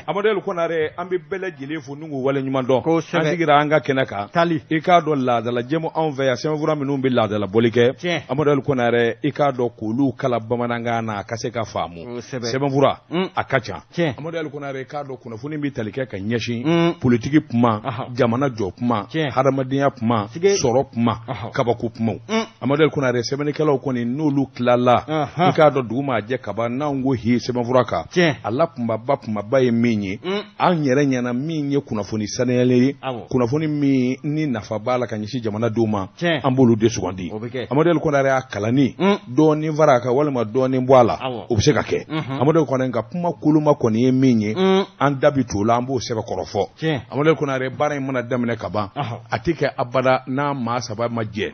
Amadou Konare an bɛ bɛɛ lajɛlen fo n'u wale ɲuman dɔn an sigira an ka kɛnɛ kan i k'a dɔn laadala jɛmu anw fɛ yan sɛbɛnfura minnu bɛ laadala bɔli kɛ Amadou Konare i k'a dɔn k'olu kala bamanankan na a ka se ka faamu sɛbɛnfura a ka ca Amadou Konare i k'a dɔn kunnafoni bɛ tali kɛ ka ɲɛsin politiki kuma jamana jɔ kuma hadamadenya kuma sɔrɔ kuma kabako kumaw Amadou Konare sɛbɛnnikɛlaw kɔni n'olu tilala i k'a dɔn dugu maa jɛ kaba n'anw ko hi sɛbɛnfura kan ala kumaba ye min ye an yɛrɛ ɲɛna min ye kunnafoni saniyalen ye kunnafoni min ni nafa b'a la ka ɲɛsin jamana denw ma an b'olu de sugandi Amadou Konare y'a kalanni dɔɔnin fara a kan walima dɔɔnin bɔ a la o bɛ se ka kɛ Amadou Konare ka kuma koloma kɔni ye min ye an da bi t'o la an b'o sɛbɛn kɔrɔ fɔ Amadou Konare baara in mana daminɛ ka ban a tɛ kɛ abada n'a maa saba ma jɛ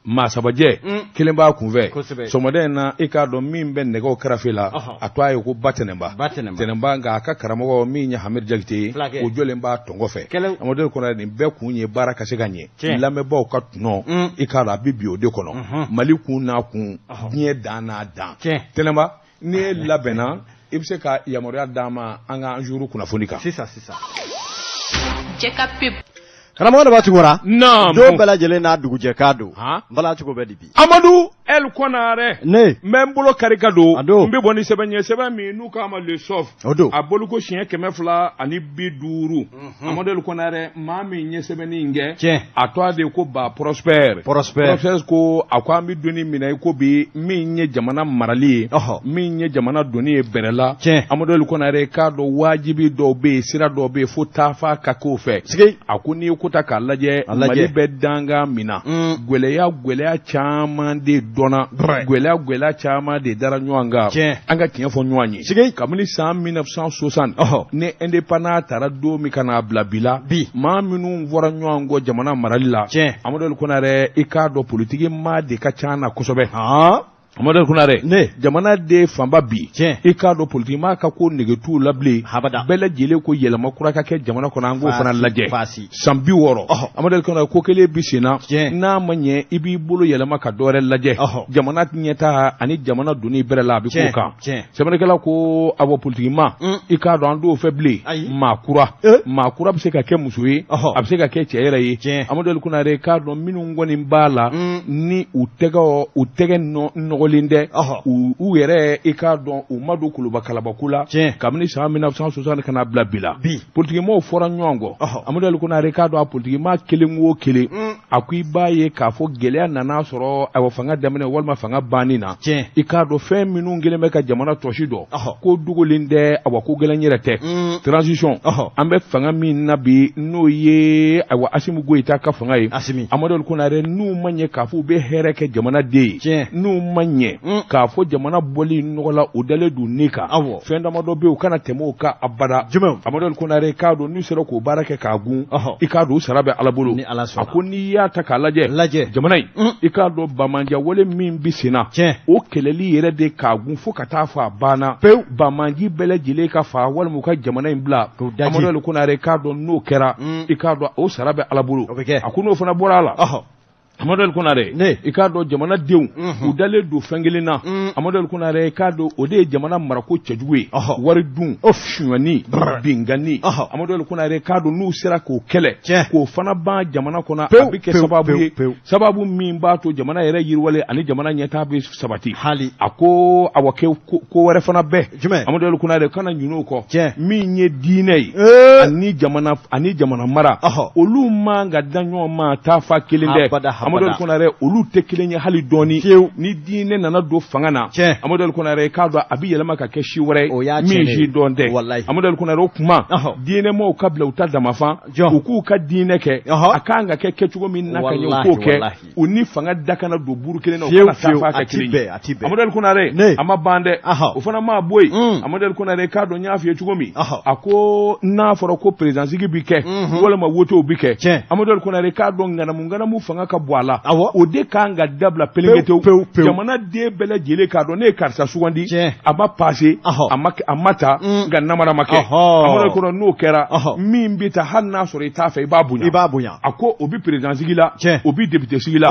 maa sabajɛ kelen b'a kunfɛ sɔgɔmada in na i k'a dɔn min bɛ nɛgɛw kɛrɛfɛ la a to a ye ko ba tɛnɛnba nka a ka karamɔgɔ min ye Hamid Jakite ye o jɔlen b'a tɔngɔ fɛ Amadou Konare nin bɛɛ kun ye baara ka se ka ɲɛ lamɛnbaaw ka tɔnɔ i k'a dɔn a bɛ bi o de kɔnɔ Mali kun n'a kun diɲɛ dan n'a dan tɛnɛnba n'i labɛnna i bɛ se ka yamaruya d'an ma an ka jour kunnafoni kan sisan karamɔgɔ de b'a tugura don bɛɛ lajɛlen n'a dugujɛkan don bala cogo bɛ di bi Amadou Konare n bɛ n bolo kari ka don n bɛ bɔ ni sɛbɛn ye sɛbɛn min n'u k'a ma le sof a bolo ko siɲɛ 250 Amadou Konare maa min ye sɛbɛnni in kɛ a tɔgɔ de ko ba Prosper ko a ko an bɛ donni minɛ i ko bi min ye jamana marali ye min ye jamana donni ye bɛrɛla Amadou Konare k'a dɔn wajibi dɔw bɛ yen sira dɔw bɛ yen fo taafa ka k'o fɛ a ko n'i ko ta k'a lajɛ Mali bɛ danga min na gwɛlɛya caman de dɔnna gwɛlɛya caman de dara ɲɔgɔn kan an ka tiɲɛ fɔ ɲɔgɔn ye kabini san 1960 ni indépendance taara don min ka n'a bila bi la maa minnu fɔra ɲɔgɔn kɔ jamana marali la Amadou Konare i k'a dɔn politiki maa de ka ca na kosɛbɛ Amadou Konare jamana de fanba bi i k'a dɔn politiki maa ka ko negetu la bilen bɛɛ lajɛlen ko yɛlɛma kura ka kɛ jamana kɔnɔ an k'o fana lajɛ san 60 Amadou Konare ko kelen bi sen na n'a ma ɲɛ i b'i bolo yɛlɛma ka dɔwɛrɛ lajɛ jamana ɲɛtaga ani jamana donni bɛrɛ la a bɛ k'o kan sɛbɛnnikɛla ko awɔ politiki maa i k'a dɔn an t'o fɛ bilen maa kura bɛ se ka kɛ muso ye a bɛ se ka kɛ cɛ yɛrɛ ye Amadou Konare k'a dɔn minnu kɔni b'a la ni u tɛgɛ nɔgɔlen dɛ u yɛrɛ i k'a dɔn u ma don kuluba kalabaku la kabini san 1960 ka n'a bila bi la politiki maaw fɔra ɲɔgɔn kɔ Amadou Konare k'a dɔn a politiki maa kelen o kelen a ko i b'a ye k'a fɔ gɛlɛya nana sɔrɔ awɔ fanga daminɛ walima fanga banni na i k'a dɔn fɛn minnu kelen bɛ ka jamana tɔsi dɔn ko dogolen tɛ awɔ ko gɛlɛn yɛrɛ tɛ transition an bɛ fanga min na bi n'o ye awɔ Assimi Goïta ka fanga ye Amadou Konare n'u ma ɲɛ k'a fɔ u bɛ hɛrɛ kɛ jamana den ye n'u ma ɲɛ k'a fɔ jamana bɔli nɔgɔ la u dalen don ne kan fɛn damadɔ bɛ yen u kana tɛmɛ o kan abada Amadou Konare k'a dɔn n'u sera k'o baara kɛ k'a gun i k'a dɔn u sara bɛ Ala bolo a ko n'i y'a ta k'a lajɛ jamana in i k'a dɔn Bamanjɛ wale min bi sen na o kɛlɛli yɛrɛ de k'a gun fo ka taa fɔ a banna pewu Bamanji bɛɛ lajɛlen ka fa walima u ka jamana in bila Amadou Konare k'a dɔn n'o kɛra i k'a dɔn o sara bɛ Ala bolo a ko n'o fana bɔra a la Amadou Konare i k'a dɔn jamana denw u dalen don fɛn kelen na Amadou Konare i k'a dɔn o de ye jamana marako cɛjugu ye wari dun suɲɛni bingani Amadou Konare k'a dɔn n'u sera k'o kɛlɛ k'o fana ban jamana kɔnɔ a bɛ kɛ sababu ye sababu min b'a to jamana yɛrɛ yiriwale ani jamana ɲɛtaa bɛ sabati a ko awɔ kɛ ko wɛrɛ fana bɛɛ Amadou Konare kana ɲin'o kɔ min ye diinɛ ye ani jamana mara olu man ka da ɲɔgɔn ma taa fa kelen dɛ Amadou Konare olu tɛ kelen ye hali dɔɔni ni diinɛ nana don fanga na Amadou Konare k'a dɔn a bɛ yɛlɛma ka kɛ si wɛrɛ min si dɔn tɛ Amadou Konare o kuma diinɛ maaw ka bila u ta damafan u k'u ka diinɛ kɛ a kan ka kɛ kɛcogo min na ka ɲɛ u k'o kɛ u ni fanga da kana don buru kelen na u kana taa f'a kɛ kelen ye Amadou Konare a ma ban dɛ o fana ma bɔ yen Amadou Konare k'a dɔn n y'a f'i ye cogo min a ko n'a fɔra ko présidentsigi bi kɛ walima wotew bi kɛ Amadou Konare k'a dɔn ŋanamu fanga ka bɔ a la o de kan ka dabila pelenketew jamana den bɛɛ lajɛlen k'a dɔn ne ye karisa sugandi a ma passé a ma ta nka namara ma kɛ Amadu kɔnɔ n'o kɛra min bɛ ta hali n'a sɔrɔ i t'a fɛ i b'a bonya a ko o bi président sigi la o bi député sigi la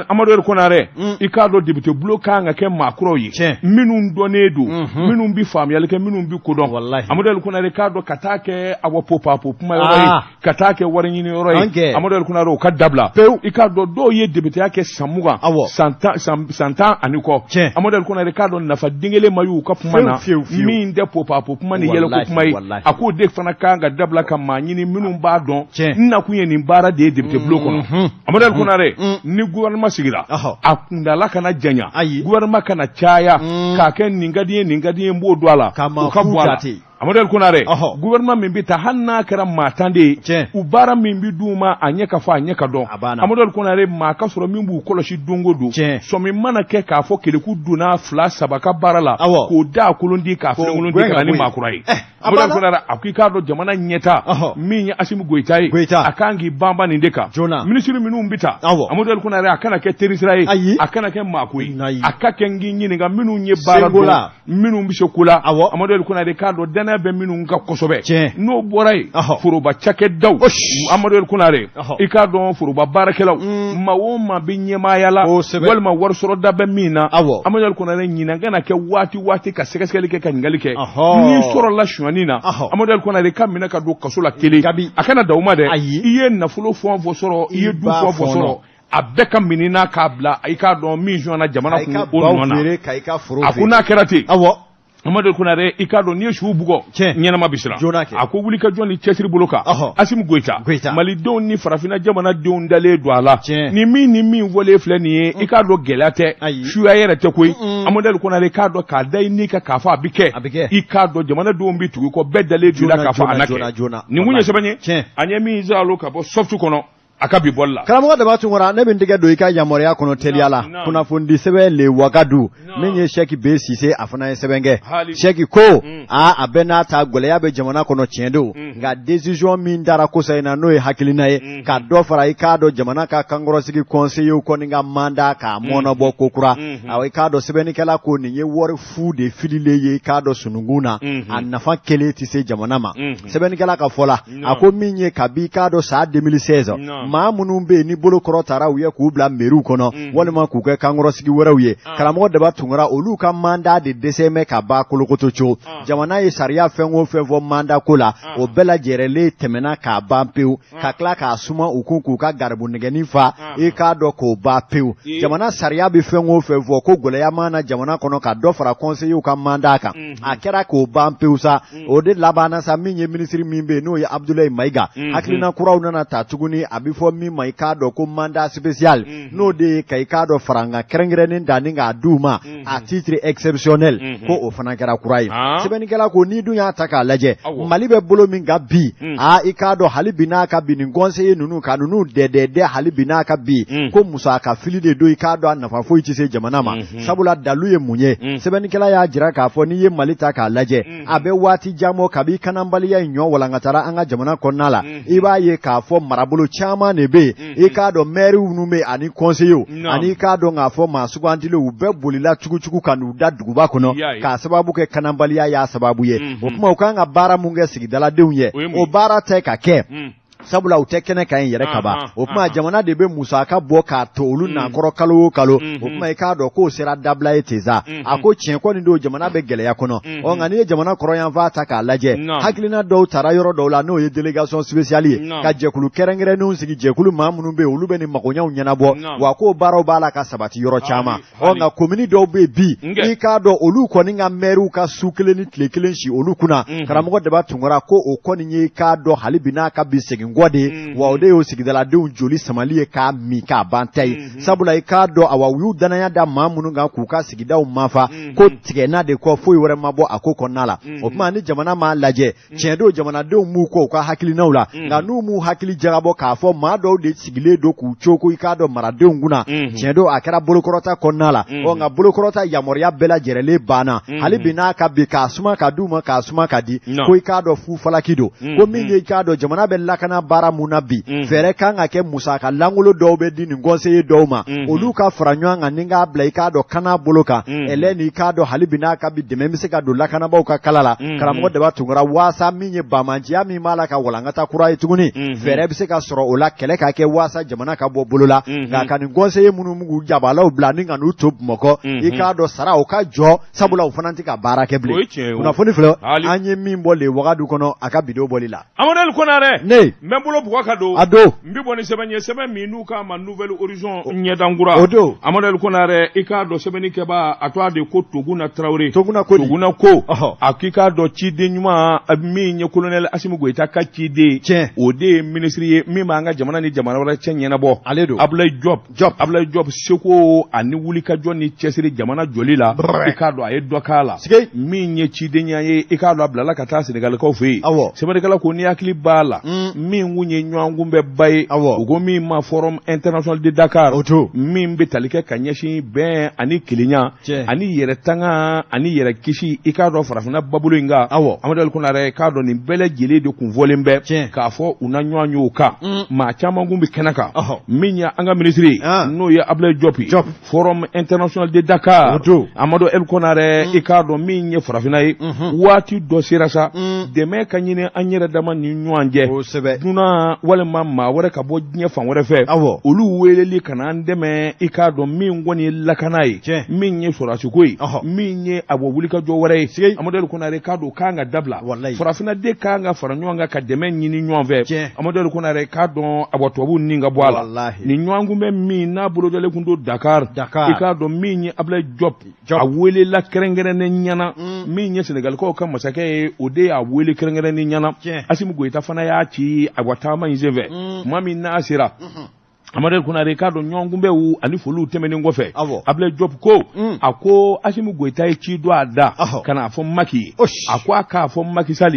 Amadu Konare i k'a dɔn député bulo kan ka kɛ maakɔrɔw ye minnu dɔnnen don minnu bi faamuyali kɛ minnu bi kodɔn Amadu Konare k'a dɔn ka taa kɛ awɔ popapo kuma yɔrɔ ye ka taa kɛ wari ɲini yɔrɔ ye Amadu Konare o ka dabila i k'a dɔn dɔw ye député ya kɛ san 20 san 10 ani kɔ Amadu Konare k'a dɔn nafa den kelen ma y'u ka kuma na min tɛ popapo kuma ni yɛlɛko kuma ye a k'o de fana kan ka dabila ka maa ɲini minnu b'a dɔn n nakun ye nin baara de ye député bulo kɔnɔ Amadu Konare ni gouvernement sigira a kundala kana janya gouvernement kana caya k'a kɛ nin ka di ye nin ka di ye n b'o don a la o ka bɔ a la Amadu Konare gouvernement min bɛ ta hali n'a kɛra maa tan de ye u baara min bɛ d'u ma a ɲɛ ka fɔ a ɲɛ ka dɔn Amadu Konare maa ka sɔrɔ min b'u kɔlɔsi don o don sɔmi mana kɛ k'a fɔ keleku donna 2 3 ka baara la k'o da a kolon di k'a fɛnkolon di ka na ni maakura ye Amadu Konare a ko i k'a dɔn jamana ɲɛta min ye Asimu Goyita ye a kan k'i banban nin de kan minisiri minnu bɛ ta Amadu Konare a kana kɛ terisira ye a kana kɛ maako ye a ka kɛ n k'i ɲininka minnu ye baara dɔn minnu bɛ se ko la Amadu Konare k'a dɔn bɛ minnu ka kosɛbɛ n'o bɔra ye foroba cakɛdaw Amadu Konare i k'a dɔn foroba baarakɛlaw maa o maa bɛ ɲɛmaaya la walima wari sɔrɔ da bɛ min na Amadu Konare ɲinan kana kɛ waati ka sɛgɛsɛgɛli kɛ ka ɲininkali kɛ n'i sɔrɔla suɲɛni na Amadu Konare ka minɛ ka don kaso la kelen a kana da o ma dɛ i ye nafolo fɛn o fɛn sɔrɔ i ye du fɛn o fɛn sɔrɔ a bɛɛ ka minina k'a bila i k'a dɔn min suɲɛna jamana kun o nɔ na a ko n'a kɛra ten Amadu Konare i k'a dɔn n'i ye su bugɔ ɲɛnama bɛ siran a ko wuli ka jɔn ni cɛsiri bolo kan Asimu Goyita malidenw ni farafinna jamanadenw dalen don a la ni min wale filɛ nin ye i k'a dɔn gɛlɛya tɛ suya yɛrɛ tɛ koyi Amadu Konare i k'a dɔn k'a da i ni ka k'a fɔ a bɛ kɛ i k'a dɔn jamanadenw bɛ tugu kɔ bɛɛ dalen don i la k'a fɔ a na kɛ nin kun ye sɛbɛn ye a ɲɛ min zalo ka bɔ sɔftu kɔnɔ a ka bi bɔli la karamɔgɔ Daba Tunkara ne bɛ n tɛgɛ don i ka yamaruya kɔnɔ teliya la kunnafoni sɛbɛn le Wagadu min ye Sɛki B Sise a fana ye sɛbɛn kɛ Sɛki ko a bɛɛ n'a ta gɛlɛya bɛ jamana kɔnɔ tiɲɛ don nka décision min dara kosa in na n'o ye hakilina ye ka dɔ fara i k'a dɔn jamana ka kankɔrɔsigi conseiller kɔni ka mandat k'a mɔnabɔ ko kura awɔ i k'a dɔn sɛbɛnnikɛla ko nin ye wari fu de fililen ye i k'a dɔn sununkun na a nafa kelen tɛ se jamana ma sɛbɛnnikɛla ka fɔ la a ko min ye kabi i k'a dɔn san 2016 maa minnu bɛ yen ni bolo kɔrɔ taara u ye k'u bila mairie kɔnɔ walima k'u kɛ kankɔrɔsigi wɛrɛw ye karamɔgɔ Daba Tunkara olu ka mandat de dɛsɛmɛ ka ban kolokoto co jamana ye sariya fɛn o fɛn fɔ mandat ko la o bɛɛ lajɛlen tɛmɛna k'a ban pewu ka tila k'a suma u kun k'u ka garibu nɛgɛnin fa i k'a dɔn k'o ban pewu jamana sariya bɛ fɛn o fɛn fɔ ko gɛlɛya mana jamana kɔnɔ ka dɔ fara conseiller ka mandat kan a kɛra k'o ban pewu sa o de labanna sa min ye ministre min bɛ yen n'o ye Abdoulaye Mayiga hakilina kuraw nana ta tuguni a bɛ fɔ min ma i k'a dɔn ko mandat spécial n'o de ye ka i k'a dɔn faranga kɛrɛnkɛrɛnnen danni k'a d'u ma à titre exceptionnel ko o fana kɛra kura ye sɛbɛnnikɛla ko n'i dun y'a ta k'a lajɛ Mali bɛ bolo min ka bi i k'a dɔn hali bi n'a ka bi nin conseiller ninnu ka ninnu dɛdɛdɛ hali bi n'a ka bi ko musaka fili de don i k'a dɔn a nafa foyi tɛ se jamana ma sabula dalu ye mun ye sɛbɛnnikɛla y'a jira k'a fɔ n'i ye Mali ta k'a lajɛ a bɛ waati jan bɔ kabi kanabaliya in ɲɔ walankatara an ka jamana kɔnɔna la i b'a ye k'a fɔ marabolo caman de bɛ yen i k'a dɔn maire minnu bɛ ani conseiller ani k'a dɔn k'a fɔ maa sugandilen u bɛɛ bolila cugu ka n'u da duguba kɔnɔ k'a sababu kɛ kanabaliya y'a sababu ye o kuma u kan ka baara mun kɛ sigidaladenw ye o baara tɛ ka kɛ sabula u tɛ kɛnɛ kan yɛrɛ kaba o kuma jamana de bɛ musaka bɔ k'a to olu nankɔrɔ kalo o kalo o kuma i k'a dɔn k'o sera dabila ye ten sa a ko tiɲɛ kɔni don jamana bɛ gɛlɛya kɔnɔ nka n'i ye jamana kɔrɔyanfan ta k'a lajɛ hakilina dɔw taara yɔrɔ dɔw la n'o ye délégation spéciale ye ka jɛkulu kɛrɛnkɛrɛnnenw sigi jɛkulu maa minnu bɛ yen olu bɛ nin magoɲɛw ɲɛnabɔ wa k'o baaraw b'a la ka sabati yɔrɔ caman nka commune dɔw bɛ yen bi i k'a dɔn olu kɔni ka maires ka su kelen ni tile kelen si olu kunna karamɔgɔ Daba Tunkara ko o kɔni ye k'a dɔn hali bi n'a ka bi segin de wa o de y'o sigidaladenw joli samali ye k'a min k'a ban ta ye sabula i k'a dɔn awa u y'u danaya da maa minnu kan k'u ka sigidaw mafa ko tigɛna de kɔ foyi wɛrɛ ma bɔ a ko kɔnɔna la o tuma ni jamana m'a lajɛ tiɲɛ don jamanadenw m'u kɔ u ka hakilinaw la nka n'u m'u hakili jagabɔ k'a fɔ maa dɔw de sigilen don k'u cooko i k'a dɔn maradenw kunna tiɲɛ don a kɛra bolokɔrɔta kɔnɔna la nka bolokɔrɔta yamaruya bɛɛ lajɛlenlen banna hali bi n'a ka bi k'a suma ka d'u ma k'a suma ka di ko i k'a dɔn fu falaki don ko min ye i k'a dɔn jamana bɛ lakana baara mun na bi fɛɛrɛ kan ka kɛ musaka langolo dɔw bɛ di nin conseiller dɔw ma olu ka fara ɲɔgɔn kan ni k'a bila i k'a dɔn kana bolo kan ɛlɛ ni k'a dɔn hali bi n'a ka bi dɛmɛ bɛ se ka don lakanabaw ka kala la karamɔgɔ Daba Tunkara waasa min ye bamanciya min b'a la ka walankata kura ye tuguni fɛɛrɛ bɛ se ka sɔrɔ o la kɛlɛ ka kɛ waasa jamana ka bɔ bolo la nka ka nin conseiller minnu m'u jabalaw bila ni ka n'u to Bamakɔ i k'a dɔn sara o ka jɔ sabula o fana tɛ ka baara kɛ bilen kunnafoni filɛ an ye min bɔ le wagadu kɔnɔ a ka bidon bɔli la Amadou Konare ne n bɛ bolo bugɔ ka don a don n bɛ bɔ ni sɛbɛn ye sɛbɛn min n'u k'a ma nouvelle horizon ɲɛdankura o don Amadou Konare i k'a dɔn sɛbɛnnikɛba a tɔgɔ de ko Toguna Traoré Toguna ko a k'i k'a dɔn ciden ɲuman min ye colonel Assimi Goïta ka ciden o de ye ministre ye min b'an ka jamana ni jamana wɛrɛ cɛ ɲɛnabɔ ale don Ablaye Diop seko ani wulikajɔ ni cɛsiri jamana joli la i k'a dɔn a ye dɔ k'a la min ye cidenya ye i k'a dɔn a bilala ka taa Senegalikaw fɛ yen sɛbɛnnikɛla ko ni hakili b'a la min kun ye ɲɔgɔnkun bɛ ba ye u ko min ma forum international de Dakar min bɛ tali kɛ ka ɲɛsin bɛn ani kelenya ani yɛrɛ tanga ani yɛrɛ kisi i k'a dɔn farafinna babolo in kan Amadou Konare k'a dɔn nin bɛɛ lajɛlen de kun fɔlen bɛ k'a fɔ u na ɲɔgɔn ye o kan maa caman kun bɛ kɛnɛ kan min ye an ka ministre n'o ye Ablaye Diop forum international de Dakar Amadou Konare i k'a dɔn min ye farafinna ye waati dɔ sera sa dɛmɛ ka ɲini an yɛrɛ dama ni ɲɔgɔn cɛ duna walima maa wɛrɛ ka bɔ diɲɛ fan wɛrɛ fɛ olu weleli ka na an dɛmɛ i k'a dɔn min kɔni ye lakana ye min ye sɔrɔsiko ye min ye a bɔ wulikajɔ wɛrɛ ye Amadou Konare k'a dɔn k'an ka dabila farafinna de k'an ka fara ɲɔgɔn kan ka dɛmɛ ɲini ɲɔgɔn fɛ Amadou Konare k'a dɔn a bɔ tubabu nin ka bɔ a la nin ɲɔgɔn kun bɛ min n'a bolodalen kun don Dakar i k'a dɔn min ye Ablaye Diop a welela kɛrɛnkɛrɛnnen ɲɛna min ye Senegalikaw ka masakɛ ye o de y'a wele kɛrɛnkɛrɛnnen ɲɛna Assimi Goïta fana y'a ci a bɔ taama in senfɛ tuma min n'a sera Amadou Konare k'a dɔn ɲɔgɔn kunbɛw ani foliw tɛmɛnen kɔfɛ Ablaye Diop ko a ko Assimi Goïta ye ci dɔ a da ka n'a fɔ Macky ye a ko a k'a fɔ Macky Sall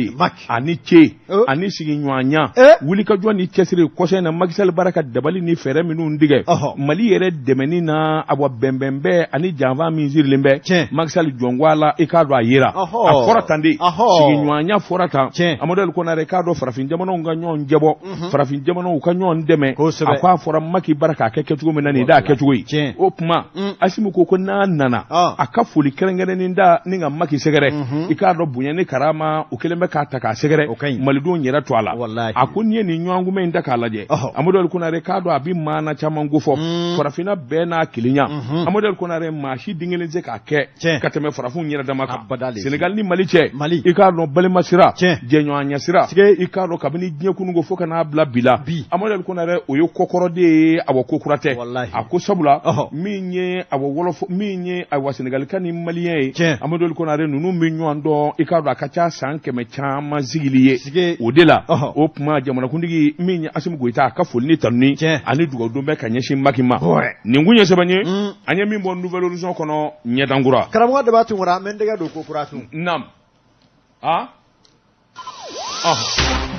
ani ce ani sigiɲɔgɔnya wulikajɔ ni cɛsiri kɔsɛbɛ na Macky Sall baara ka dabali ni fɛɛrɛ minnu tigɛ Mali yɛrɛ dɛmɛni na a bɔ bɛnbɛnbɛn ani janfa min sirilen bɛ Macky Sall jɔnko a la i k'a dɔn a yera a fɔra tan de sigiɲɔgɔnya fɔra tan Amadou Konare k'a dɔn farafin jamanaw ka ɲɔgɔn jɛbɔ farafin jamanaw ka ɲɔgɔn dɛmɛ a ko a fɔra Macky bara k'a kɛ kɛcogo min na nin da kɛcogo ye o tuma Assimi ko n'a nana a ka foli kɛrɛnkɛrɛnnen da ni ka Macky sɛgɛrɛ i k'a dɔn bonya ni karama o kelen bɛ k'a ta k'a sɛgɛrɛ malidenw yɛrɛ to a la a ko n'i ye nin ɲɔgɔn kunbɛ in da k'a lajɛ Amadou Konare k'a dɔn a bɛ maana caman ko fɔ farafinna bɛɛ n'a kelenya Amadou Konare maa si den kelen tɛ k'a kɛ ka tɛmɛ farafinw yɛrɛ dama kan Senegal ni Mali cɛ i k'a dɔn balima sira jɛɲɔgɔnya sira i k'a dɔn kabini diɲɛ kununko fo ka n'a bila bi la Amadou Konare o ye kɔkɔrɔ de a bɔ ko kura tɛ a ko sabula min ye a bɔ wolof min ye a wa Senegalika ni Maliyɛn ye Amadou Konare ninnu bɛ ɲɔgɔn dɔn i k'a dɔn a ka ca san 100 caman sigili ye o de la o tuma jamanakuntigi min ye Assimi Goïta a ka foli ni tanuni ani dugawudon bɛ ka ɲɛsin Macky ma nin kun ye sɛbɛn ye an ye min bɔ nouvelle horizon kɔnɔ ɲɛdankura karamɔgɔ Daba Tunkara n bɛ n tɛgɛ don ko kura tun naam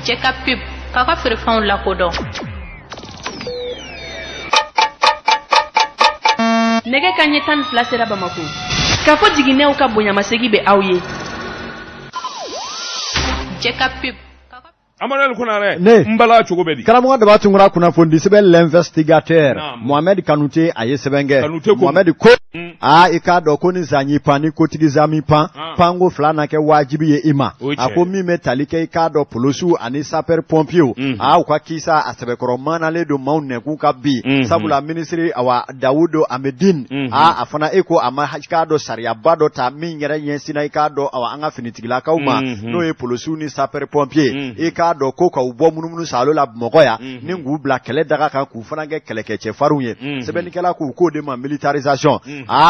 jɛ ka pep k'a ka feerefɛnw lakodɔn nɛgɛ kanɲɛ 12 sera Bamako k'a fɔ jiginɛw ka bonyamasegi bɛ aw ye jɛ ka pep Amadou Konare n bala cogo bɛ di karamɔgɔ Daba Tunkara kunnafoni sɛbɛn l'investigateur Mohamed Kanute a ye sɛbɛn kɛ Mohamed ko i k'a dɔn ko ni zan y'i pan ni kotigi zan m'i pan panko 2 na kɛ wajibi ye i ma a ko min bɛ tali kɛ i k'a dɔn polosiw ani sapeur pompiers u ka kisa a sɛbɛkɔrɔ maanalen don maaw nɛkun ka bi sabula ministre Dawudo Amedine a fana ko a ma k'a dɔn sariyaba dɔ ta min yɛrɛ ɲɛsinna i k'a dɔn an ka finitigilakaw ma n'o ye polosiw ni sapeur pompiers i k'a dɔn ko k'u bɔ munumunu salo la Bamakɔ yan ni k'u bila kɛlɛ daga kan k'u fana kɛ kɛlɛkɛcɛfarinw ye sɛbɛnnikɛla k'o de ma militarisation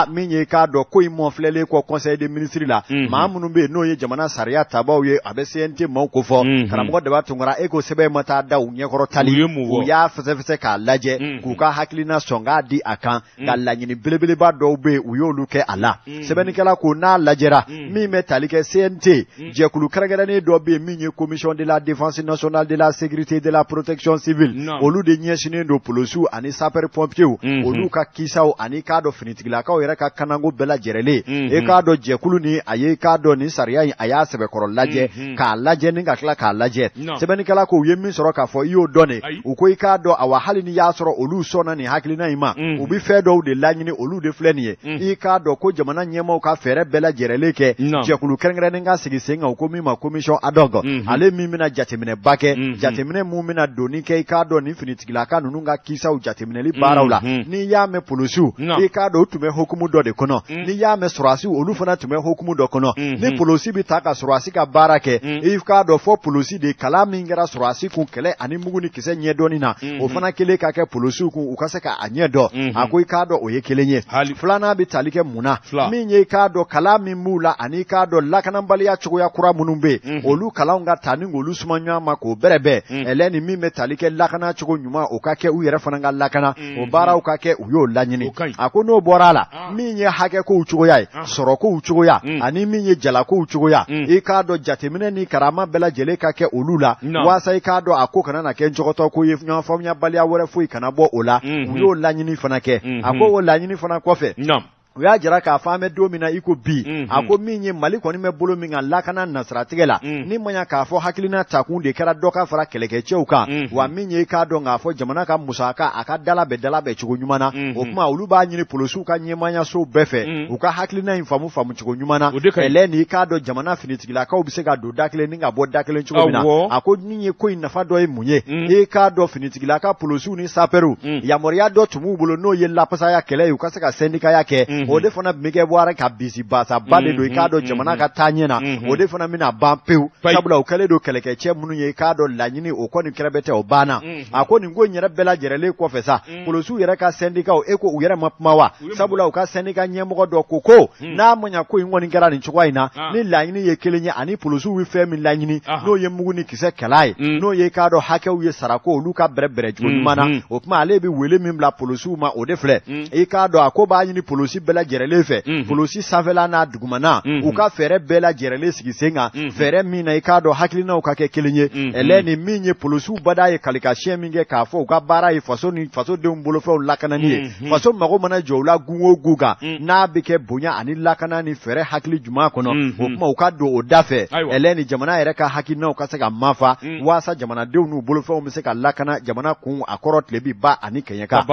min ye k'a dɔn ko in mɔnfilɛlen kɔ conseil des ministres la maa minnu bɛ yen n'o ye jamana sariya tabaw ye a bɛ CNT maaw ko fɔ karamɔgɔ Daba Tunkara ko sɛbɛn ma taa da u ɲɛkɔrɔ tali u y'a fɛsɛfɛsɛ k'a lajɛ k'u ka hakilina sɔn k'a di a kan ka laɲini belebeleba dɔw bɛ yen u y'olu kɛ a la sɛbɛnnikɛla ko n'a lajɛra min bɛ tali kɛ CNT jɛkulu kɛrɛnkɛrɛnnen dɔ bɛ yen min ye commission de la défense défense nationale, de la sécurité, de la protection civile olu de ɲɛsinen do polosiw ani sapeur pompiers olu ka kisaw ani k'a dɔ finitigilakaw yɛrɛ ka kanango bɛɛ lajɛrɛlen e k'a dɔ jɛkulu ni a ye k'a dɔ nin sariya in a y'a sɛbɛkɔrɔ lajɛ k'a lajɛ ni ka tila k'a lajɛ sɛbɛnnikɛla ko u ye min sɔrɔ k'a fɔ i y'o dɔn de u ko i k'a dɔn awa hali ni y'a sɔrɔ olu sɔnna nin hakilina in ma u bi fɛn dɔw de laɲini olu de filɛ nin ye i k'a dɔn ko jamana ɲɛmaaw ka fɛɛrɛ bɛɛ lajɛrɛlen kɛ jɛkulu kɛrɛnkɛrɛnnen ka sigi sen kan u ko min ma commission ad hoc ale min bɛna jateminɛba kɛ jateminɛ mun bɛna doni kɛ i k'a dɔn nin finitigilaka ninnu ka kisaw jateminɛli baaraw la n'i y'a mɛn polosiw i k'a dɔn u tun bɛ hukumu dɔ de kɔnɔ n'i y'a mɛn sɔrɔdasiw olu fana tun bɛ hukumu dɔ kɔnɔ ni polosi bɛ ta ka sɔrɔdasi ka baara kɛ i k'a dɔn fɔ polosi de kalan min kɛra sɔrɔdasi kun kɛlɛ ani mugu ni kisɛ ɲɛdɔnni na o fana kelen ka kɛ polosiw kun u ka se k'a ɲɛ dɔn a ko i k'a dɔn o ye kelen ye filanan bɛ tali kɛ mun na min ye i k'a dɔn kalan min b'u la ani i k'a dɔn lakanabaliya cogoya kura minnu bɛ yen olu kalanw ka ta ni k'olu suma ɲɔgɔn ma k'o bɛrɛbɛn ɛlɛ ni min bɛ tali kɛ lakana cogo ɲuman o ka kɛ u yɛrɛ fana ka lakana o baaraw ka kɛ u y'o laɲini a ko n'o bɔra a la min ye hakɛ kow cogoya ye sɔrɔ kow cogoya ani min ye jala kow cogoya i k'a dɔn jateminɛ ni karama bɛɛ lajɛlen ka kɛ olu la walasa i k'a dɔn a ko kana na kɛ jɔgɔtɔ ko ye ɲɔgɔn faamuyabaliya wɛrɛ foyi kana bɔ o la u y'o laɲini fana kɛ a ko o laɲini fana kɔfɛ u y'a jira k'a fɔ an bɛ don min na i ko bi a ko min ye Mali kɔni bɛ bolo min kan lakana nasiratigɛ la ni ma ɲɛ k'a fɔ hakilina takun de kɛra dɔ ka fara kɛlɛkɛcɛw kan wa min ye i k'a dɔn k'a fɔ jamana ka musaka a ka dala bɛ cogo ɲuman na o kuma olu b'a ɲini polisiw ka ɲɛmaayasow bɛɛ fɛ u ka hakilina in faamu cogo ɲuman na ɛlɛ ni i k'a dɔn jamana finitigilakaw bɛ se ka don da kelen ni ka bɔ da kelen cogo min na a ko min ye ko in nafa dɔ ye mun ye i k'a dɔn finitigilaka polisiw ni sapɛriw yamaruya dɔ tun b'u bolo n'o ye lapasaya kɛlɛ ye u ka se ka sɛndikaya kɛ o de fana bɛ kɛ bɔra ka bisi basaba de don i k'a dɔn jamana ka taa ɲɛ na o de fana bɛna ban pewu sabula o kɛlen don kɛlɛkɛcɛ minnu ye i k'a dɔn laɲini o kɔni kɛrɛbɛ tɛ o banna a ko nin ko in yɛrɛ bɛɛ lajɛrɛlen kɔfɛ sa polisiw yɛrɛ ka sɛndikaw e ko u yɛrɛ ma kuma wa sabula u ka sɛndika ɲɛmɔgɔ dɔ ko n'a ma ɲɛ ko in kɔni kɛra nin cogoya in na ni laɲini ye kelen ye ani polisiw bɛ fɛn min laɲini n'o ye mugu ni kisɛ kɛla ye n'o ye i k'a dɔn hakɛw ye sarako olu ka bɛrɛbɛrɛ cogo ɲuman na o kuma ale bɛ wele min bila polisiw ma o de filɛ i k'a dɔn a ko b'a ɲini polisi bɛɛ lajɛrɛlen fɛ polosi sanfɛla n'a dugumana u ka fɛɛrɛ bɛɛ lajɛrɛlen sigi sen kan fɛɛrɛ min na i k'a dɔn hakilinaw ka kɛ kelen ye ɛlɛ ni min ye polisiw bada ye kalikasiyɛn min kɛ k'a fɔ u ka baara ye faso ni fasodenw bolofɛnw lakanani ye faso mago mana jɔ u la gun o gun kan n'a bɛ kɛ bonya ani lakana ni fɛɛrɛ hakili juman kɔnɔ o kuma u ka don o da fɛ ɛlɛ ni jamana yɛrɛ ka hakilinaw ka se ka mafa walasa jamanadenw n'u bolofɛnw bɛ se ka lakana jamana kun a kɔrɔ tile bi ba ani kɛɲɛ kan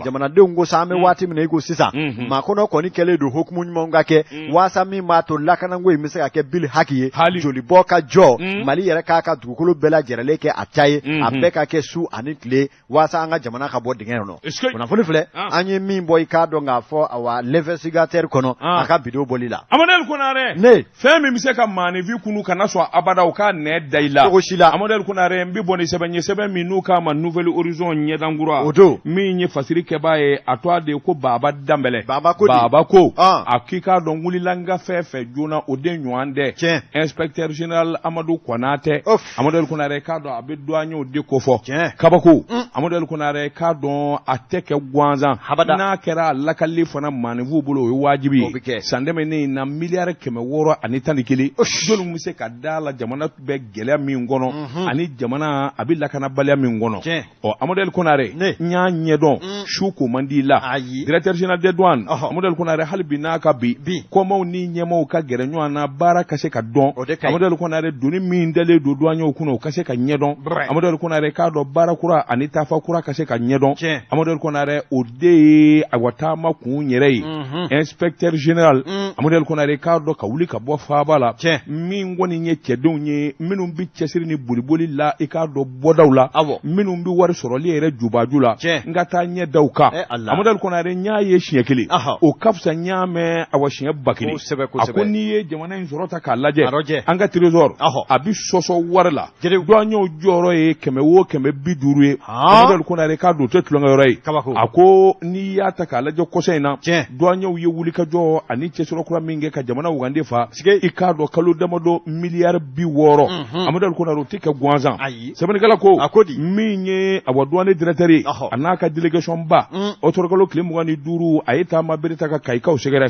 jamanadenw ko sa an bɛ waati min na i ko sisan maakɔnɔ kɔni kɛlen don hukumu ɲumanw ka kɛ walasa min b'a to lakanako in bɛ se ka kɛ bili haki ye jolibɔ ka jɔ Mali yɛrɛ k'a ka dugukolo bɛɛ lajɛrɛlen kɛ a ta ye a bɛɛ ka kɛ su ani tile walasa an ka jamana ka bɔ dingɛ kɔnɔ kunnafoni filɛ an ye min bɔ i k'a dɔn k'a fɔ awa l'investigateur kɔnɔ a ka bidon bɔli la Amadel Konare ne fɛn min bɛ se ka maanifi kunu kana sɔn abada u ka nɛ da i la cogo si la Amadel Konare n bɛ bɔ ni sɛbɛn ye sɛbɛn min n'u k'a ma nouvelle horizon ɲɛdankura o don min ye fasiri kɛbaa ye a to a de ko Baba Danbɛlɛ Baba ko a k'i k'a dɔn wulila n ka fɛn fɛn joona o den ɲɔgɔn dɛ inspecteur général Amadou Konate Amadou Konare k'a dɔn a bɛ douaniers de ko fɔ kabako Amadou Konare k'a dɔn a tɛ kɛ gansan n'a kɛra lakali fana maanifu bolo o ye wajibi san dɛmɛnen na miliyari 611 joli bɛ se ka da la jamana bɛ gɛlɛya min kɔnɔ ani jamana a bɛ lakanabaliya min kɔnɔ ɔ Amadou Konare n y'a ɲɛdɔn su ko man di la directeur général des douanes Amadou Konare hali bi n'a ka bi kɔmaw ni ɲɛmaw ka gɛrɛ ɲɔgɔn na baara ka se ka dɔn Amadou Konare doni min dalen don douaniers kunna o ka se ka ɲɛdɔn Amadou Konare k'a dɔn baara kura ani taafa kura ka se ka ɲɛdɔn Amadou Konare o de ye a wataama kun yɛrɛ ye inspecteur général Amadou Konare k'a dɔn ka wuli ka bɔ faaba la min kɔni ye cɛdenw ye minnu bɛ cɛsiri ni boliboli la i k'a dɔn bɔdaw la minnu bɛ wari sɔrɔli yɛrɛ jubaju la n ka taa ɲɛ daw kan Amadou Konare n y'a ye siɲɛ kelen o ka fisa n y'a mɛn a wa siɲɛ ba kelen a ko n'i ye jamana in sɔrɔ ta k'a lajɛ an ka trésor a bɛ sɔsɔ wari la douaniers jɔyɔrɔ ye 100 o 150 ye Amadou Konare k'a don o tɛ tulonkɛyɔrɔ ye a ko n'i y'a ta k'a lajɛ kɔsɔ in na douaniers ye wulikajɔ ani cɛsirɔ kura min kɛ ka jamana wugande fa i k'a dɔn kalo damadɔ miliyari 60 Amadou Konare o tɛ kɛ gansan sɛbɛnnikɛla ko min ye a wa douane directeur ye a n'a ka délégation ba o tɔrɔkalo tile 25 a ye taama bere ta ka kayikaw sɛgɛrɛ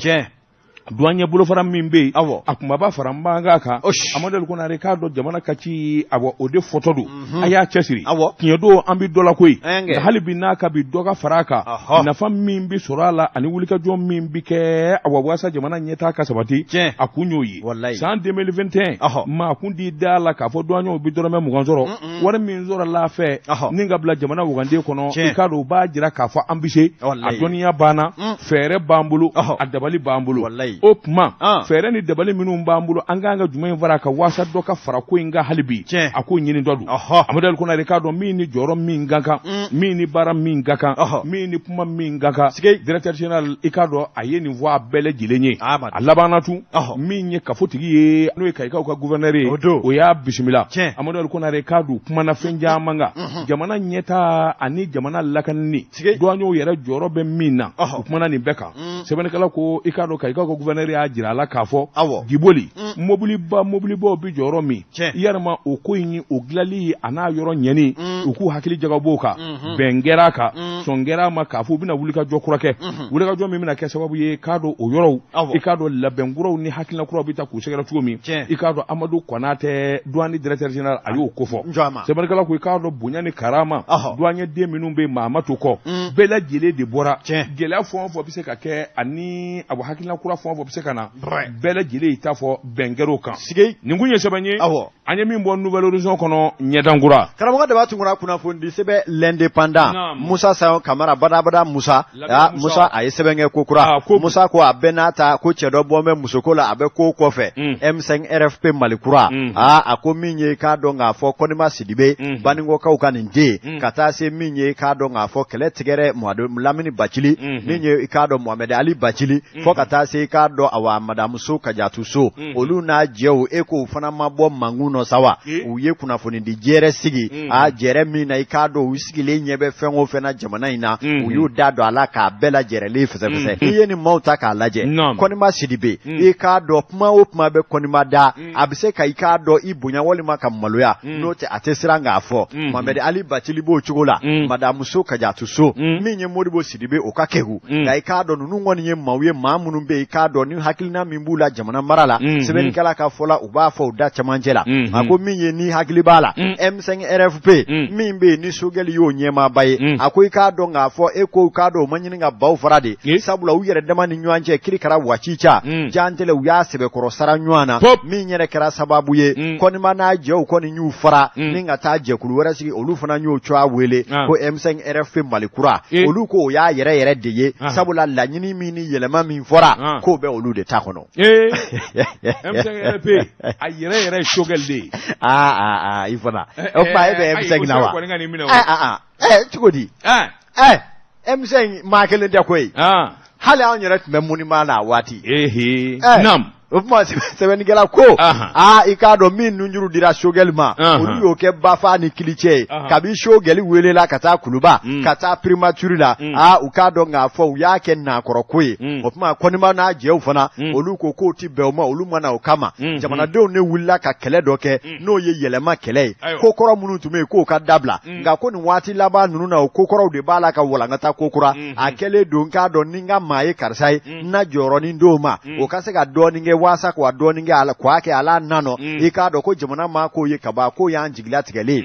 douanier bolo fara min be akuma ba fara mbanga ka amodel ko na Ricardo jamana kaci awo ode photo do aya chesiri kinyedo ambi dola koy halibi naka bi doga faraka na fam min bi surala ani wulika jom min bi ke awo wasa jamana nyeta ka sabati akunyoyi san 2021 ma kundi dala ka fo douanier bi dorome mu gonzoro wara min zora la fe ninga bla jamana wugande kono Ricardo ba jira ka fo ambise adoniya bana fere bambulu adabali bambulu opma fere ni dabali minum bambulu anganga jumayin varaka wasa doka farako inga halibi ako nyini dodu amadal kuna Ricardo mini joro mingaka mini bara mingaka mini puma mingaka directeur général Ricardo ayeni voix bele jilenye alabana tu minye kafotigi no kaika ka gouverneur o ya bismillah amadal kuna Ricardo kuma na fenja manga jamana nyeta ani jamana lakanni douanyo yere joro be minna kuma na ni beka sebene kala ko Ricardo kaika ko gouverneur ya jira la kafo giboli mobili bo bi joro mi yarma o koyini o glali ana yoro nyeni uku hakili jaga boka bengera ka songera ma kafu bina wulika jokurake wulika jo mi mina ke sababu ye kado o yoro Ricardo la benguro ni hakili kuro bita ku segera tuomi Ricardo Amadou Konate douane directeur général ayo kofo sebane kala ko Ricardo bunyani karama douane de minumbe mama to ko bela jele de bora jele fon fo bise ka ke ani abo hakili kuro fon fo bise kana bela jele itafo bengero kan ningunye sebanye anye min bon nouvelle horizon kono nyedangura karamoga de batungura kuna fondi sebe l'indépendant Musa Sayo Kamara bada Musa Musa aye sebenge kokura Musa ko abenata ko chedo bombe musokola abe ko kofe M5 RFP Malikura ako minye ka donga fo konima sidibe baningo ka ukani nje kata se minye ka donga fo kele tigere Lamini Bachili minye ka do Mohamed Ali Bachili fo kata se ka do awa madam so kajatu so oluna jeo eko fana mabo manguno sawa uye kuna foni di jere sigi jere mi na ikado usigi le nyebe fengo fena jamana ina uyu dado alaka bela jere le fese iye ni mauta ka laje koni ma sidibe ikado puma be koni ma da abise ka ikado ibunya woli maka maloya note atesiranga afo Mohamed Ali Bachili bo chugola madam so kajatu so minye modibo sidibe okakehu ka ikado nunu ngoni nye mawe mamunu be ikado ni hakilina mimbula jamana marala sebeni kala ka fola uba fo da chamanjela ako minye ni hakili bala M5 RFP mimbe ni sogeli yo nyema baye ako ikado nga fo eko ikado manyini nga baw farade sabula uyere dama ni nywanje kirikara wachicha jantele uya sebe korosara nywana minyere kara sababu ye koni mana je ko ni nyu fara ninga taje kuluwara sigi olufana nyu chwa wele ko M5 RFP Malikura oluko ya yere deye sabula lanyini mini yelema min fora ko be olude takono M5 RFP ayere shogelde ifana okpa ebe M5 nawa chukodi M5 makele de koy hala onyere tumemuni mana wati nam Ofuma sebeni gela ko ikado min nunjuru dira shogelma olu ke bafa ni kiliche kabi shogeli welela kata kuluba kata premature la ukado nga fo yake na korokwe ofuma konima na je ufana olu ko ti beoma olu mana okama jamana de ne wula ka kele doke no ye yelema kele kokoro munu tume ko ka dabla nga ko ni wati laba nunu na kokoro de bala ka wala ngata kokora akele do nkado ninga maye karsai na joro ni ndoma okase ga do ninge wasa kwa doninge ala kwake ala nano ikado ko jamana ma ko ye kaba ko ya njigila tigele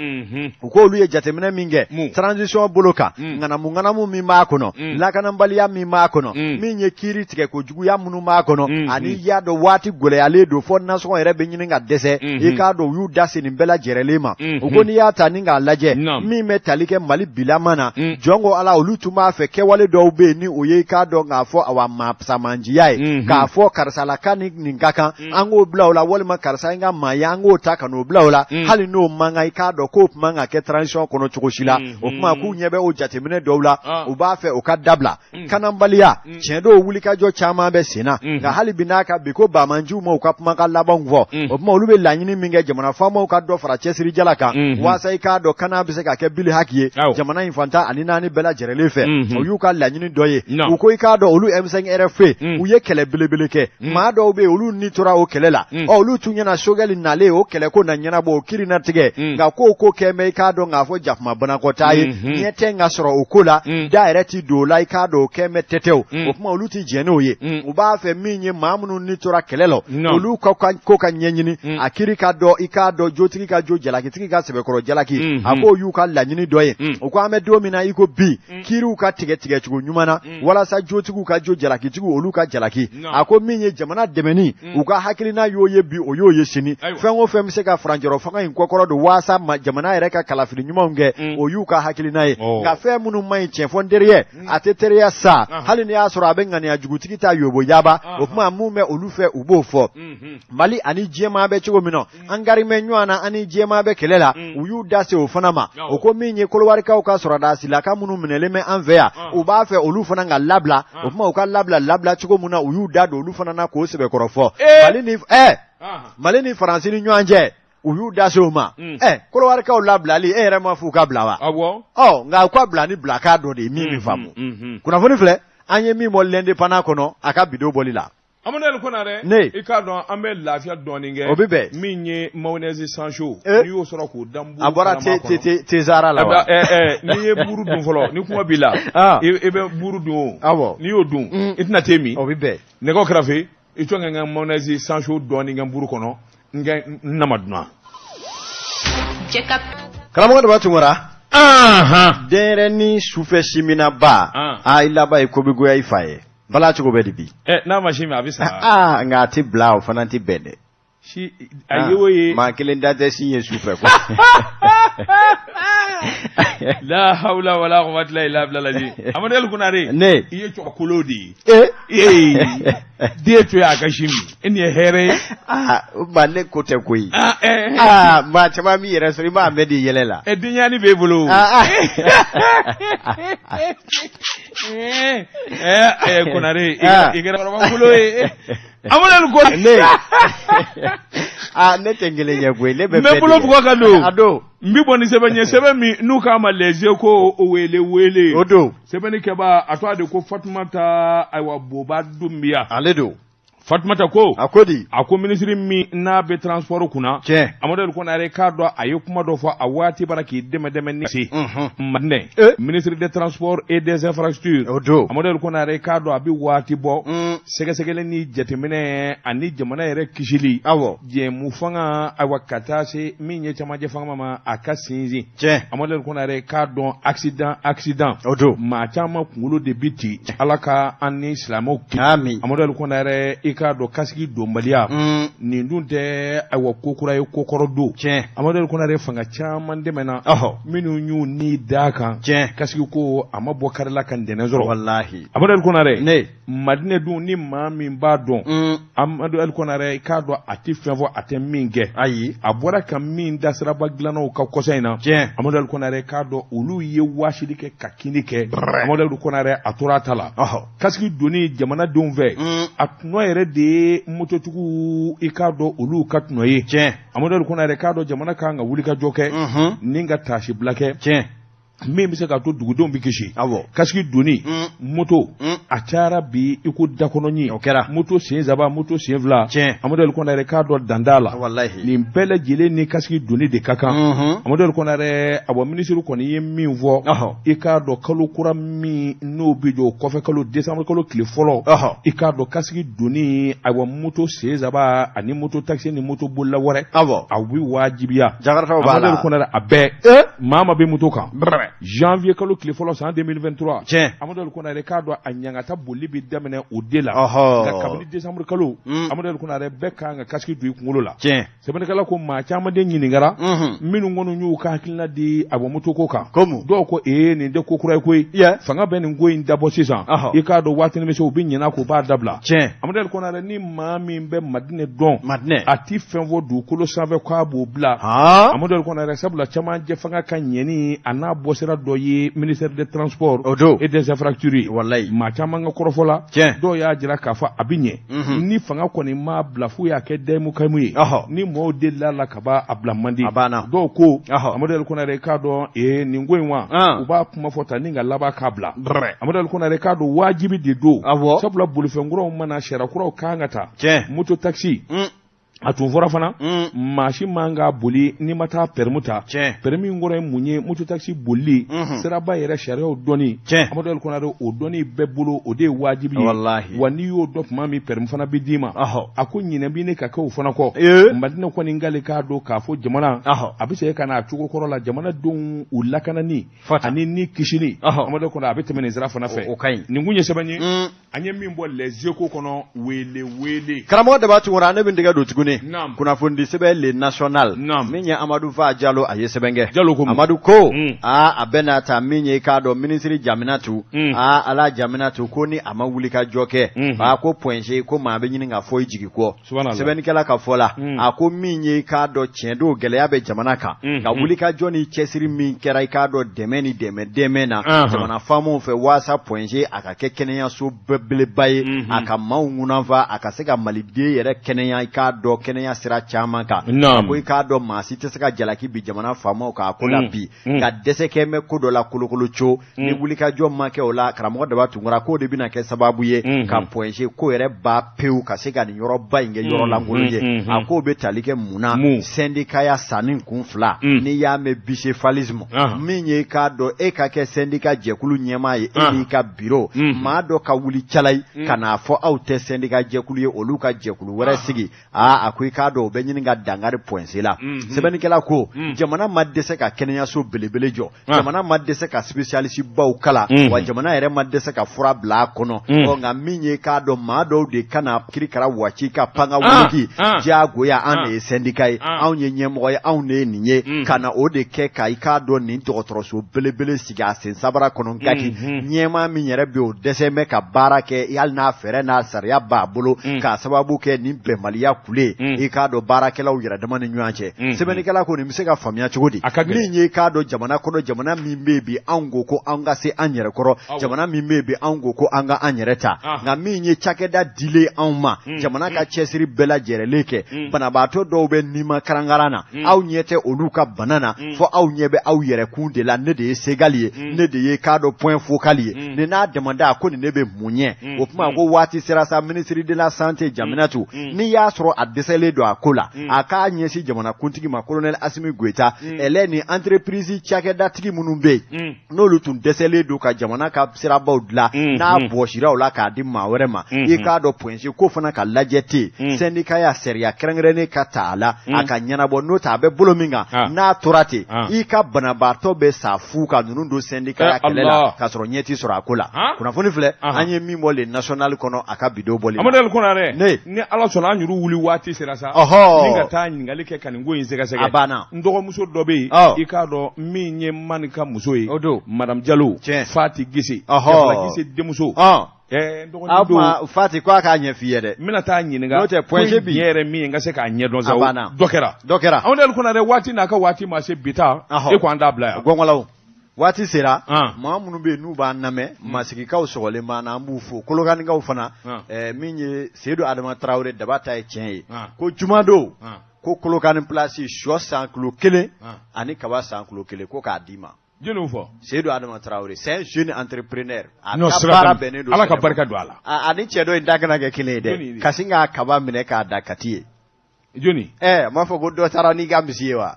ko luye jatemena minge transition boloka ngana mu mi ma kono lakana mbali ya mi ma kono minye kiri tige ko jugu ya munu ma kono ani ya do wati gole ale do fo na so ere benyin nga dese ikado yu dase ni bela jerelema ko ni ya taninga laje mi metalike mali bilamana jongo ala olutuma fe ke wale do be ni oye ikado nga fo awa map samanji yai ka fo karsala kanik ningaka ango blaula wole makarsa nga mayango taka no blaula hali no manga ikado ko manga ke transition kono chukoshila okuma ku nyebe o jatemene dowla o ba fe o kadabla kanambalia chedo wulika jo chama be sina nga hali binaka biko ba manju mo ka manga labangvo okuma olube lanyini minge jamana famo ka do fara chesiri jalaka wasa ikado kana bise ka ke bili hakiye jamana infanta anina ni bela jerelefe o yuka lanyini doye uko ikado olu M5 RFP uye kele bilebeleke ma do be olu ni tora o kɛlɛ la olu tun ɲɛna Sogɛli nale o kɛlɛ ko na ɲɛnabɔ o kiri na tigɛ nka ko kɛ mɛ i k'a dɔn k'a fɔ jakuma banakɔtaa ye ɲɛ tɛ ka sɔrɔ o ko la da yɛrɛ ti don o la i k'a dɔn o kɛ mɛ tɛtɛw o kuma olu ti jɛn n'o ye u b'a fɛ min ye maa minnu ni tora kɛlɛ la olu ko ka ɲɛɲini a kiri ka dɔn i k'a dɔn jotigi ka jo jalakitigi ka sɛbɛkɔrɔ jalaki a ko y'u ka laɲini dɔ ye o ko an bɛ don min na i ko bi kiriw ka tigɛ cogo ɲuman na walasa jotigiw ka jo jalakitigiw olu ka jalaki a ko min ye jamana dɛmɛni u ka hakilina y'o ye bi o y'o ye sini fɛn o fɛn bɛ se ka farancɛrɔ fanga in kɔkɔrɔ don waasa jamana yɛrɛ ka kalafili ɲumanw kɛ o y'u ka hakilina ye nka fɛn minnu man ɲi tiɲɛfɔ teriya a tɛ teriya sa hali ni y'a sɔrɔ a bɛ ŋaniya jugutigi ta yobo yaba o kuma mun bɛ olu fɛ u b'o fɔ Mali ani diɲɛmaa bɛ cogo min na an garimɛ ɲɔgɔn na ani diɲɛmaa bɛ kɛlɛ la u y'u da se o fana ma o ko min ye Kolowarikaw ka sɔrɔdasilaka minnu minɛlen bɛ an fɛ yan u b'a fɛ olu fana ka labila o kuma u ka labila cogo min na u y'u da don olu fana na k'o sɛbɛkɔrɔ fɔ Mali ni Faransi ni ɲɔgɔn cɛ u y'u da se o ma Kolowarikaw labilali e yɛrɛ ma f'u ka bila wa nka u ka bila ni bilakan dɔ de ye min bɛ faamu kunnafoni filɛ an ye min bɔ l'indépendant kɔnɔ a ka bidon bɔli la Amadou Konare i k'a dɔn an bɛ lafiya dɔɔnin kɛ o bɛ bɛn min ye mayonnaise sans chaud n'i y'o sɔrɔ k'o dan buru a bɔra tezara la wa n'i ye buru dun fɔlɔ ni kuma b'i la i bɛ buru dun o n'i y'o dun i tɛna te min o bɛ bɛn nɛgɛw kɛrɛfɛ i to n ka mayonnaise sans chaud dɔɔnin kɛ buru kɔnɔ n kɛ nama dunna karamɔgɔ Daba Tunkara denɲɛrɛnin sufɛ siminaba i laban ye ko bɛ goya i fa ye bala cogo bɛ di bi n'a ma si min a bɛ sa nka a tɛ bila o fana tɛ bɛn dɛ si a ye o ye maa kelen da tɛ si ye sufɛ ko la hawla wala quwwata illa billah Amadou Konare ne i ye cɔkolo de ye den to a ka si min e ni ye hɛrɛ ye ba ne ko tɛ koyi maa caman b'i yɛrɛ sɔrɔ i b'a mɛn de yɛlɛ la denɲani b'e bolo Konare i kɛra kɔrɔbakolo ye Amadou Konare ne tɛ kelen ɲɛ koyi ne bɛ bɛɛ bolo bugɔ ka don n bɛ bɔ ni sɛbɛn min n'u k'a ma les Échos o wele o don sɛbɛnni kɛba a tɔgɔ de ko Fatumata ayiwa Boba Dumbiya ale don Fatumata ko a ko di a ko minisiri min n'a bɛ transport kunna Amadou Konare k'a dɔn a ye kuma dɔ fɔ a waati bara k'i dɛmɛ ni se Madinɛ ministre des transports et des infrastructures o don Amadou Konare k'a dɔn a bɛ waati bɔ sɛgɛsɛgɛli ni jateminɛ ani jamana yɛrɛ kisili jɛmu fanga ayiwa ka taa se min ye cɛmancɛ fanga ma a ka sinsin Amadou Konare k'a dɔn accident o don maa caman kunkolo de bi ci Ala ka an ni silamɛw kisi Amadou Konare i k'a dɔn kasigi donbaliya nin dun tɛ ayiwa ko kura ye ko kɔrɔ don Amadou Konare fanga caman dɛmɛna minnu y'u ni da kan kasigi ko a ma bɔ kari la ka ntɛnɛn sɔrɔ wallahi Amadou Konare Madinɛ dun ni maa min b'a dɔn Amadou Konare i k'a dɔn a tɛ fɛn fɔ a tɛ min kɛ ayi a bɔra ka min da siraba dilannaw ka kɔsa in na Amadou Konare k'a dɔn olu ye waasili kɛ ka kini kɛ Amadou Konare a tora a ta la kasigi donni jamanadenw fɛ a tɔnɔ yɛrɛ de ye mototigiw i k'a dɔn olu ka tɔnɔ ye Amadou Konare k'a dɔn jamana kan ka wuli ka jɔ kɛ ni ka taasi bila kɛ min bɛ se k'a to dugudenw bɛ kisi kasigi donni moto a cayara bi i ko dakɔnɔni o kɛra moto sen saba moto sen fila Amadou Konare k'a dɔn danda la nin bɛɛ lajɛlen ni kasigi donni de ka kan Amadou Konare a minisiri kɔni ye min fɔ i k'a dɔn kalo kura min n'o bɛ jɔ kɔfɛ kalo décembre kalo tile fɔlɔ i k'a dɔn kasigi donni a moto sen saba ani moto taxi ni moto bolila wɛrɛ a bɛ wajibiya Amadou Konare a bɛɛ maa ma bɛ moto kan janvier kalo tile fɔlɔ san 2023 Amadou Konare k'a dɔn a ɲangata boli bɛ daminɛ o de la nka kabini décembre kalo Amadou Konare bɛɛ kan ka kasigi don i kunkolo la sɛbɛnnikɛla ko maa caman de ɲininkara minnu kɔni y'u ka hakilina di a bɔ moto ko kan dɔw ko nin tɛ ko kura ye koyi fanga bɛ nin ko in dabɔ sisan i k'a dɔn waati min se u bɛ ɲinɛ k'u b'a dabila Amadou Konare ni maa min bɛ Madinɛ dɔn a ti fɛn fɔ dugukolo sanfɛ k'a b'o bila Amadou Konare sabula camancɛ fanga ka ɲɛni a n'a bɔ sera dɔ ye ministère des transports et des infrastructures wallahi maa caman ka kɔrɔfɔ la dɔw y'a jira k'a fɔ a bɛ ɲɛ ni fanga kɔni ma bila fo y'a kɛ dɛmukamu ye ni mɔɔw delila la ka b'a bila man di dɔw ko Amadou Ali Konare k'a dɔn nin ko in wa u b'a kuma fɔ tan ni ka laban k'a bila Amadou Ali Konare k'a dɔn wajibi de don sabula bolifɛnkuraw mana sariya kuraw kan ka taa moto taxi a tun fɔra fana maa si man ka boli n'i ma taa permis ta permis kɔrɔ ye mun ye moto taxi bolili siraba yɛrɛ sariyaw dɔnni Amadou Ali Konare o dɔnni bɛɛ bolo o de ye wajibi ye wa n'i y'o dɔn tuma min permis fana bɛ d'i ma a ko ɲinɛ bi ne ka kɛ o fana kɔ Madina kɔni k'ale k'a dɔn k'a fɔ jamana a bɛ se ka n'a cogo kɔrɔ la jamanadenw u lakanani ani ni kisini Amadou Ali Konare a bɛ tɛmɛ nin sira fana fɛ nin kun ye sɛbɛn ye an ye min bɔ Les Échos kɔnɔ wele karamɔgɔ Daba Tunkara ne bɛ n tɛgɛ don tuguni kunnafoni sɛbɛn Le National min ye Amadou Fa Diallo a ye sɛbɛn kɛ Amadou ko a bɛ na ta min ye k'a dɔn ministre Jaminatu ala Jaminatu ko ni a ma wuli ka jɔ kɛ ko point G ko maa bɛ ɲini ka fɔ i jigi kɔ sɛbɛnnikɛla ka fɔ la a ko min ye k'a dɔn tiɲɛ don gɛlɛya bɛ jamana kan ka wuli ka jɔ ni cɛsiri min kɛra i k'a dɔn dɛmɛ ni dɛmɛ na jamana faamaw fɛ waasa point G a ka kɛ kɛnɛyaso belebeleba ye a ka maaw ŋunanfa a ka se ka maliden yɛrɛ kɛnɛya i k'a dɔn kɛnɛya sira caman kan ko i k'a dɔn maa si tɛ se ka jalaki bi jamana faamaw k'a ko la bi ka dɛsɛ kɛ mɛn ko dɔ la kolokolo co ni wulikajɔ ma kɛ o la karamɔgɔ Daba Tunkara k'o de bɛna kɛ sababu ye ka point G ko yɛrɛ ba pewu ka se ka nin yɔrɔba in kɛ yɔrɔ lankolon ye a k'o bɛ tali kɛ mun na syndicat ya sanni kun fila n'i y'a mɛn bicéphalisme min ye k'a dɔn e ka kɛ syndicat jɛkulu ɲɛmaa ye e n'i ka bureau maa dɔ ka wuli calayi ka n'a fɔ aw tɛ syndicat jɛkulu ye olu ka jɛkulu wɛrɛ sigi a ko i k'a dɔn o bɛ ɲini ka dangari point C la sɛbɛnnikɛla ko jamana ma dɛsɛ ka kɛnɛyaso belebele jɔ jamana ma dɛsɛ ka spécialiste baw kala wa jamana yɛrɛ ma dɛsɛ ka fura bila a kɔnɔ nka min ye k'a dɔn maa dɔw de kana kirikara waci ka pan ka wuliki diyagoya an de ye syndicat ye anw ye ɲɛmɔgɔ ye anw de ye nin ye ka na o de kɛ ka i k'a dɔn nin dɔgɔtɔrɔso belebele sigi a sen sabara kɔnɔ gaki ɲɛmaa min yɛrɛ bɛ o dɛsɛ bɛ ka baara kɛ hali n'a fɛɛrɛ n'a sariya b'a bolo k'a sababu kɛ nin bɛnbaliya kule i k'a dɔn baarakɛlaw yɛrɛ dama ni ɲɔgɔn cɛ sɛbɛnnikɛla ko nin bɛ se ka faamuya cogo di min ye k'a dɔn jamana kɔnɔ jamana min bɛ bi anw ko an ka se an yɛrɛ kɔrɔ jamana min bɛ bi anw ko an ka an yɛrɛ ta nka min ye cakɛda dilen anw ma jamana ka cɛsiri bɛɛ lajɛlenlen kɛ banabaatɔ dɔw bɛ nima karangaran na aw ɲɛ tɛ olu ka bana na fɔ aw ɲɛ bɛ aw yɛrɛkun de la ne de ye segali ye ne de ye k'a dɔn point focal ye nin n'a damanda ko nin ne bɛ mun ɲɛ o tuma ko waati sera sa ministre de la santé Jaminatu n'i y'a sɔrɔ a dɛsɛlen don a ko la a k'a ɲɛsin jamanakuntigi ma colonel Asimi Goita ɛlɛ ni entreprise cakɛdatigi minnu bɛ yen n'olu tun dɛsɛlen don ka jamana ka sirabaw dilan n'a bɔsira o la k'a di maa wɛrɛ ma i k'a dɔn point C ko fana ka lajɛ ten syndicat ya sariya kɛrɛnkɛrɛnnen ka ta a la a ka ɲɛnabɔ n'o tɛ a bɛ bolo min kan n'a tora ten i ka banabaatɔ bɛ sa fu ka ninnu don syndicat ya kɛlɛ la k'a sɔrɔ ɲɛ t'i sɔrɔ a ko la kunnafoni filɛ an ye min bɔ Le National kɔnɔ a ka bidon bɔli Amadou Ali Konare ni Ala sɔnna an yɛrɛ wuli waati sera sa ni ka taa ɲininkali kɛ ka nin ko in sɛgɛsɛgɛ a banna n dɔgɔmuso dɔ bɛ yen i k'a dɔn min ye Manika muso ye Madame Diallo Fati Gise Gise denmuso Fati ko a k'a ɲɛ f'i ye dɛ n bɛna taa ɲininka n'o tɛ point C bi yɛrɛ min ye n ka se k'a ɲɛdɔn sa dɔ kɛra Amadou Ali Konare waati n'a ka waati ma se bi ta e ko an t'a bila yan gɔngɔlaw waati sera maa minnu bɛ yen n'u b'an lamɛn masigikaw sɔgɔlen b'an na an b'u fo kolokanikaw fana min ye Seydou Adama Traoré Daba ta ye tiɲɛ ye ko juma don ko kolokani place sɔ san kilo 1 ani kaba san kilo 1 ko k'a d'i ma jɔnniw fɔ Seydou Adama Traoré c'est un jeune entrepreneur a ka baara bɛnnen don Ala ka barika don a la ani cɛ dɔ in da kana kɛ kelen ye dɛ ka sin k'a kaba minɛ k'a da kati ye jɔnni n m'a fɔ ko dɔ taara n'i ka misi ye wa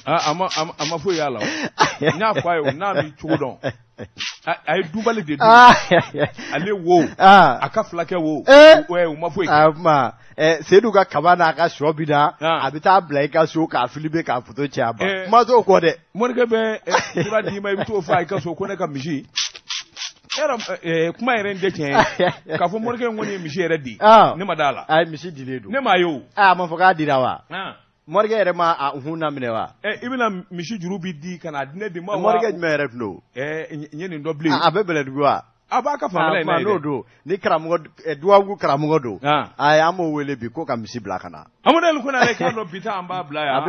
a ma foyi y'a la n y'a fɔ a ye o n'a b'i cogo dɔn a ye dubali de dun ale wo a ka fulakɛ wo u ma foyi kɛ Seydou ka kaba n'a ka sɔ bi na a bɛ taa bila i ka so k'a filmer k'a photo cɛ a ba kuma t'o kɔ dɛ morikɛ bɛ fura d'i ma i bɛ t'o fɔ a ka so ko ne ka misi kuma yɛrɛ n tɛ tiɲɛ ye k'a fɔ morikɛ in kɔni ye misi yɛrɛ di ne ma d'a la a ye misi dilen don ne m'a ye o a ma fɔ k'a dira wa morikɛ yɛrɛ ma a hun na minɛ wa i bɛna misi juru bi di ka na di ne de ma wa morikɛ jumɛn yɛrɛ tun don n ye nin dɔ bilen a bɛ Bɛlɛdugu wa a b'a ka fanfɛla in na n'o don ni karamɔgɔ duwawu karamɔgɔ don an b'o wele bi ko ka misi bila ka na Amadou Ali Konare k'a dɔn bi ta an b'a bila yan